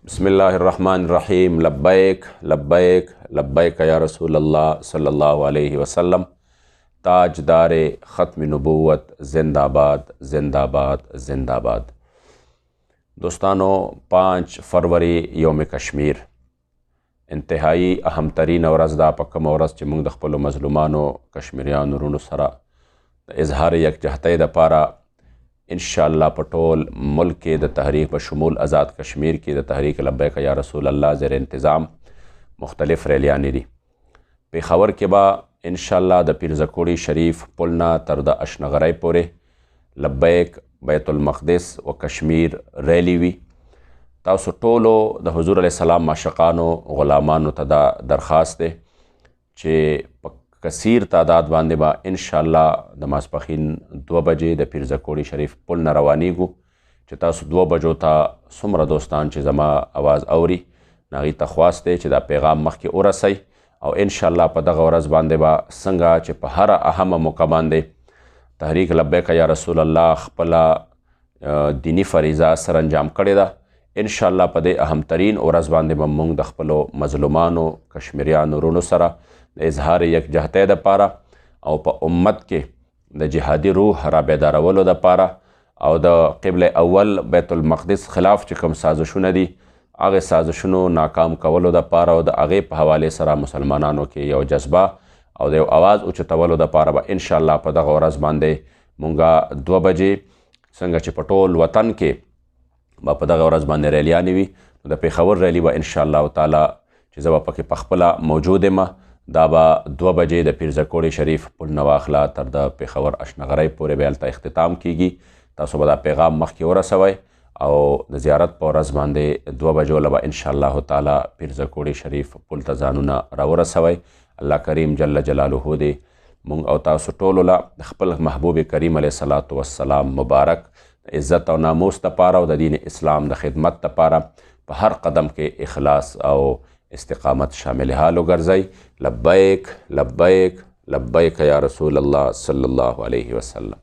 بسم الله الرحمن الرحیم. لبیک لبیک لبیک یا رسول الله صلی الله علیه وسلم. تاجدار ختم نبوت زندہ باد زندہ باد زندہ باد. دوستانو، 5 فروری یوم کشمیر انتهایی اهم ترین ورځ ده. په کومه ورځ چې موږ د خپلو مظلومانو کشمیریانو وروڼو سره د اظهار یکجهتۍ دپاره انشاءالله په ټول ملک کې د تحریک په شمول آزاد کشمیر کې د تحریک لبیک یا رسول الله زیر انتظام مختلف ریلیانې دي. پېښور کې به انشاءالله د پیرزکوړي شریف پل نه تر د اشنغرۍ پورې لبیک بیت المقدس و کشمیر ریلی وي. تاسو ټولو د حضور علیه السلام معشقانو غلامانو ته دا درخواست دی چې په کثیر تعداد باندې به انشاءالله د ماسپښین 2 بجې د پیرزکوړي شریف پل نه روانیږو چې تاسو 2 بجو ته څومره دوستان چې زما اواز اوري هغوی ته خواست دی چې دا پیغام مخکې ورسئ او انشاءالله په دغه ورځ باندې به څنګه چې په هره اهمه موقع باندې تحریک لبیک یا رسول الله خپله دینی فریضه سرانجام کړې ده، انشاءالله په دې اهم ترین ورځ باندې به موږ د خپلو مظلومانو کشمیریانو وروڼو سره د اظهار یکجهتۍ دپاره او په امت کې د جهادي روح را بیدارولو دپاره او د قبل اول بیت المقدس خلاف چې کوم سازشونه دي هغې سازشونو ناکام کولو دپاره او د هغې په حوالې سره مسلمانانو کې یو جذبه او د یو آواز اوچتولو دپاره به انشاءالله په دغه ورځ باندې مونږه 2 بجې څنګه چې په ټول وطن کې به په دغه ورځ باندې ریلیانې وي، نو د پېښور ریلي به انشاءالله تعالی چې زه به پکې پخپله موجود یم، دا به 2 بجې د پیرزکوړي شریف پل نه واخله تر د پېښور اشنغرۍ پورې به هلته اختتام کیږي. تاسو به دا پیغام مخکې ورسوئ او د زیارت په ورځ باندې 2 بجو له به انشاءالله تعالی پیرزکوړي شریف پل ته ځانونه راورسوئ. الله کریم جل جلاله دې مونږ او تاسو ټولو له د خپل محبوب کریم علیه الصلاة والسلام مبارک د عزت او ناموس دپاره او د دین اسلام د خدمت دپاره په هر قدم کې اخلاص او استقامت شامل حال وګرځئ. لبیک لبیک لبیک یا رسول الله صلی الله علیه وسلم.